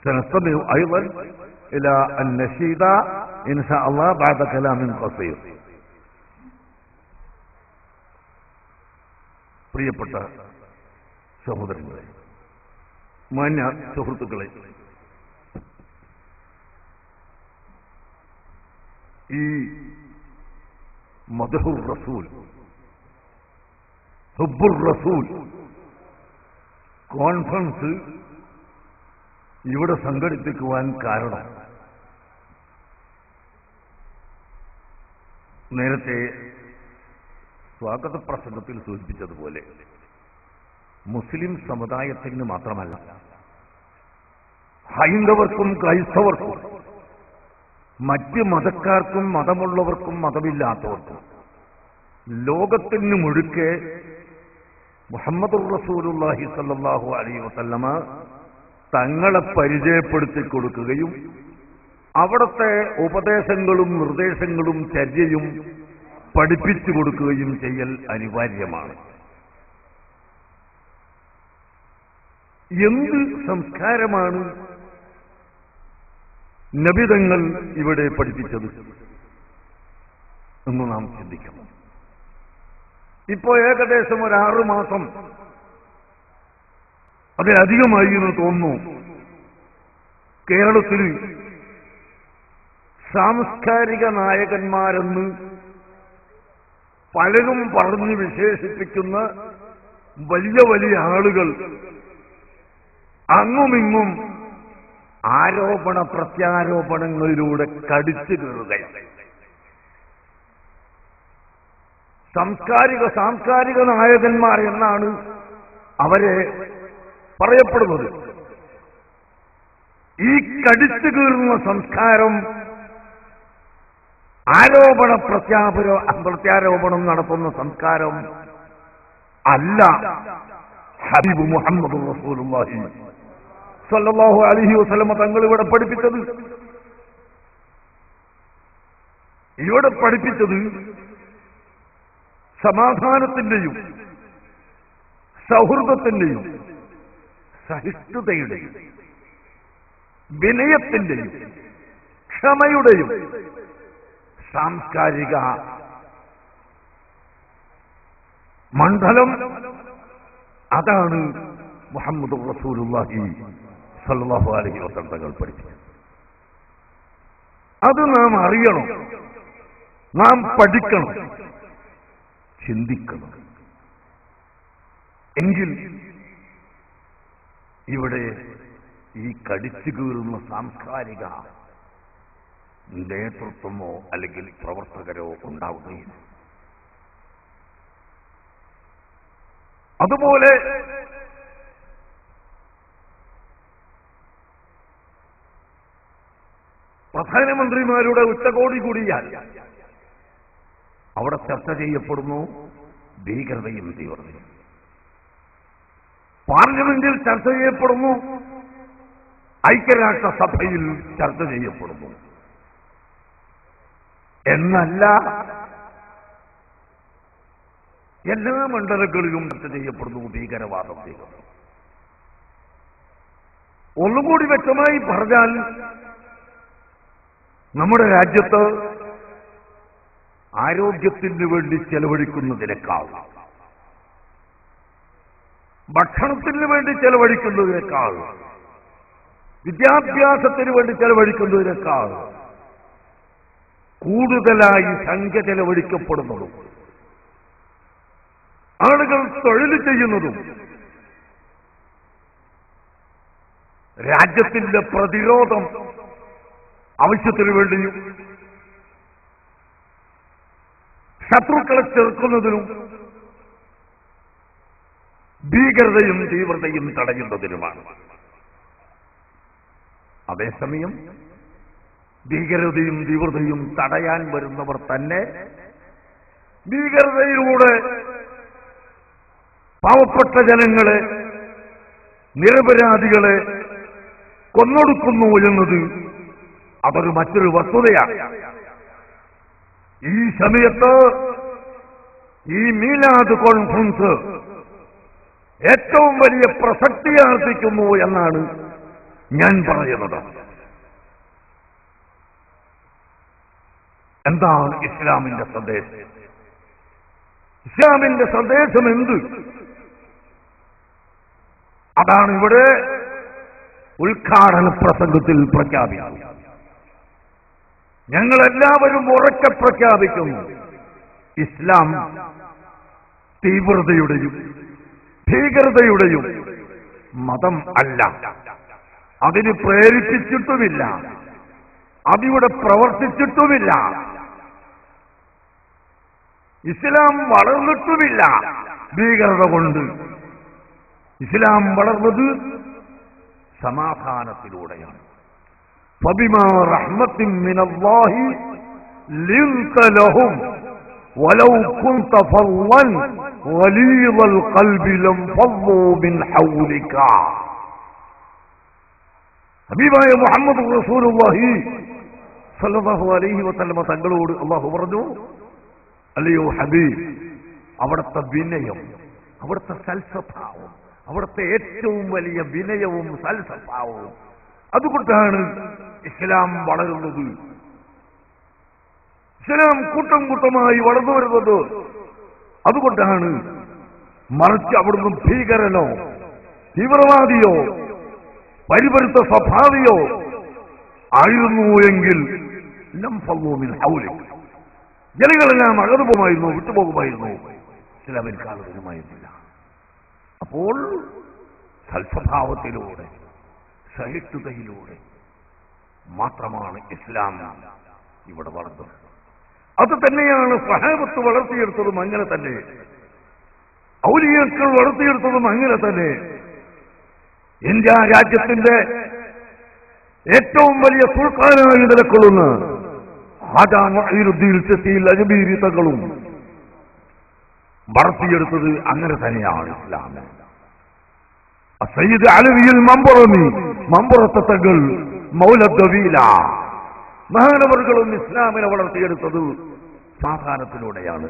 سنستمع أيضا إلى النشيد إن شاء الله بعد كلام قصير. പ്രിയപ്പെട്ട സഹോദരങ്ങളെ, മാന്യ സുഹൃത്തുക്കളെ, ഈ മദ്ഹുർ റസൂൽ, ഹുബ്ബുർ റസൂൽ കോൺഫറൻസ് ഇവിടെ സംഘടിപ്പിക്കുവാൻ കാരണം നേരത്തെ സ്വാഗത പ്രസംഗത്തിൽ സൂചിപ്പിച്ചതുപോലെ മുസ്ലിം സമുദായത്തിന് മാത്രമല്ല, ഹൈന്ദവർക്കും ക്രൈസ്തവർക്കും മറ്റ് മതക്കാർക്കും മതമുള്ളവർക്കും മതമില്ലാത്തവർക്കും ലോകത്തിന് മുഴുക്കെ മുഹമ്മദുർ റസൂലുള്ളാഹി സ്വല്ലല്ലാഹു അലൈഹി വസല്ലമ തങ്ങളെ പരിചയപ്പെടുത്തി കൊടുക്കുകയും അവിടുത്തെ ഉപദേശങ്ങളും നിർദ്ദേശങ്ങളും ചര്യയും പഠിപ്പിച്ചു കൊടുക്കുകയും ചെയ്യൽ അനിവാര്യമാണ്. എന്ത് സംസ്കാരമാണ് നബിതങ്ങൾ ഇവിടെ പഠിപ്പിച്ചത് എന്ന് നാം ചിന്തിക്കണം. ഇപ്പോ ഏകദേശം ഒരു 6 മാസം അതിലധികമായി എന്ന് തോന്നുന്നു കേരളത്തിൽ സാംസ്കാരിക നായകന്മാരെന്ന് പലരും പറഞ്ഞ് വിശേഷിപ്പിക്കുന്ന വലിയ വലിയ ആളുകൾ അങ്ങുമിങ്ങും ആരോപണ പ്രത്യാരോപണങ്ങളിലൂടെ കടിച്ചു കയറുകയാണ്. സാംസ്കാരിക നായകന്മാർ എന്നാണ് അവരെ പറയപ്പെടുന്നത്. ഈ കടിച്ചു കീറുന്ന സംസ്കാരം ആരോപണ പ്രത്യാരോപണം നടത്തുന്ന സംസ്കാരം അല്ല ഹബീബ് മുഹമ്മദ് റസൂലുള്ളാഹി സ്വല്ലല്ലാഹു അലൈഹി വസല്ലം തങ്ങൾ ഇവിടെ പഠിപ്പിച്ചത്. ഇവിടെ പഠിപ്പിച്ചത് സമാധാനത്തിന്റെയും സൗഹൃദത്തിന്റെയും സഹിഷ്ണുതയുടെയും വിനയത്തിന്റെയും ക്ഷമയുടെയും സാംസ്കാരിക മണ്ഡലം അതാണ് മുഹമ്മദ് റസൂലുള്ളാഹി സ്വല്ലല്ലാഹു അലൈഹി വസല്ലം തങ്ങൾ പഠിപ്പിച്ചത്. അത് നാം അറിയണം, നാം പഠിക്കണം, ചിന്തിക്കണം. എങ്കിൽ ഇവിടെ ഈ കടിച്ചു കീറുന്ന സാംസ്കാരിക നേതൃത്വമോ അല്ലെങ്കിൽ പ്രവർത്തകരോ ഉണ്ടാവുകയില്ല. അതുപോലെ പ്രധാനമന്ത്രിമാരുടെ ഉച്ചകോടി കൂടിയാൽ അവിടെ ചർച്ച ചെയ്യപ്പെടുന്നു ഭീകരതയും തീവ്രതയും. പാർലമെന്റിൽ ചർച്ച ചെയ്യപ്പെടുന്നു, ഐക്യരാഷ്ട്രസഭയിൽ ചർച്ച ചെയ്യപ്പെടുന്നു. എന്നല്ല എല്ലാ മണ്ഡലങ്ങളിലും ചർച്ച ചെയ്യപ്പെടുന്നു ഭീകരവാദം. ഒന്നുകൂടി വ്യക്തമായി പറഞ്ഞാൽ നമ്മുടെ രാജ്യത്ത് ആരോഗ്യത്തിന് വേണ്ടി ചെലവഴിക്കുന്നതിനേക്കാൾ, ഭക്ഷണത്തിന് വേണ്ടി ചെലവഴിക്കുന്നതിനേക്കാൾ, വിദ്യാഭ്യാസത്തിന് വേണ്ടി ചെലവഴിക്കുന്നതിനേക്കാൾ കൂടുതലായി സംഖ്യ ചെലവഴിക്കപ്പെടുന്നതും ആളുകൾ തൊഴിൽ ചെയ്യുന്നതും രാജ്യത്തിന്റെ പ്രതിരോധം ആവശ്യത്തിനു വേണ്ടിയും ശത്രുക്കളെ ചെറുക്കുന്നതിനും ഭീകരതയും തീവ്രതയും തടയുന്നതിനുമാണ്. അതേസമയം ഭീകരതയും തീവ്രതയും തടയാൻ വരുന്നവർ തന്നെ ഭീകരതയിലൂടെ പാവപ്പെട്ട ജനങ്ങളെ, നിരപരാധികളെ കൊന്നൊടുക്കുന്നു എന്നത് അതൊരു മറ്റൊരു വസ്തുതയാണ്. ഈ സമയത്ത് ഈ മീലാദ് കോൺഫറൻസ് ഏറ്റവും വലിയ പ്രസക്തിയാർജിക്കുന്നു എന്നാണ് ഞാൻ പറയുന്നത്. എന്താണ് ഇസ്ലാമിന്റെ സന്ദേശം? ഇസ്ലാമിന്റെ സന്ദേശം എന്ത്? അതാണ് ഇവിടെ ഉദ്ഘാടന പ്രസംഗത്തിൽ പ്രഖ്യാപിക്കുന്നത്. ഞങ്ങളെല്ലാവരും ഉറക്കെ പ്രഖ്യാപിക്കുന്നു, ഇസ്ലാം തീവ്രതയുടെയും ഭീകരതയുടെയും മതം അല്ല. അതിന് പ്രേരിപ്പിച്ചിട്ടുമില്ല, അതിവിടെ പ്രവർത്തിച്ചിട്ടുമില്ല. ഇസ്ലാം വളർന്നിട്ടുമില്ല ഭീകരത കൊണ്ട്. ഇസ്ലാം വളർന്നത് സമാധാനത്തിലൂടെയാണ്. ഫബിമാ റഹ്മത്തിൻ മിനല്ലാഹി ലിൻത ലഹും വലൗ കുൻത ഫളൻ ഗലീദൽ ഖൽബി ലം ഫളൂ മിൻ ഹൗലിക. ഹബീബായ മുഹമ്മദ് റസൂലുള്ളാഹി സ്വല്ലല്ലാഹു അലൈഹി വസല്ലം തങ്ങളോട് അല്ലാഹു പറഞ്ഞു, അല്ലയോ ഹബീബ്, അവിടുത്തെ വിനയം, അവിടുത്തെ സൽസ്വഭാവം, അവിടുത്തെ ഏറ്റവും വലിയ വിനയവും സൽസ്വഭാവവും, അതുകൊണ്ടാണ് ഇസ്ലാം വളരുന്നത്. ഇസ്ലാം കൂട്ടം കൂട്ടമായി വളർന്നു വരുന്നത് അതുകൊണ്ടാണ്. മറിച്ച് അവിടുന്ന് ഭീകരനോ തീവ്രവാദിയോ പരിപരുത്ത സ്വഭാവിയോ ആയിരുന്നു എങ്കിൽ ലം ഫളൂ മിൻ ഹൗലിക, ജനങ്ങളെല്ലാം അകന്നുപോകുമായിരുന്നു, വിട്ടുപോകുമായിരുന്നു, ഇസ്ലാമിന് കാലവരുമായിരുന്നില്ല. അപ്പോൾ സൽസ്വഭാവത്തിലൂടെ സഹിഷ്ണുതയിലൂടെ മാത്രമാണ് ഇസ്ലാം ഇവിടെ വളർന്നത്. അത് തന്നെയാണ് സ്വഹാബത്ത് വളർത്തിയെടുത്തതും അങ്ങനെ തന്നെ, ഔലിയാക്കൾ വളർത്തിയെടുത്തതും അങ്ങനെ തന്നെ. ഇന്ത്യ രാജ്യത്തിന്റെ ഏറ്റവും വലിയ സുൽത്താനായി നിലകൊള്ളുന്ന ഖാജാ മുഈനുദ്ദീൻ ചിശ്തി അജ്മീരി തങ്ങളും വളർത്തിയെടുത്തത് അങ്ങനെ തന്നെയാണ് ഇസ്ലാം. സയ്യിദ് അലവിയിൽ മമ്പുറത്തെ തങ്ങൾ, മൗലദ്ദവീല മഹാനവറുകളും ഇസ്ലാമിനെ വളർത്തിയെടുത്തത് സമാധാനത്തിലൂടെയാണ്.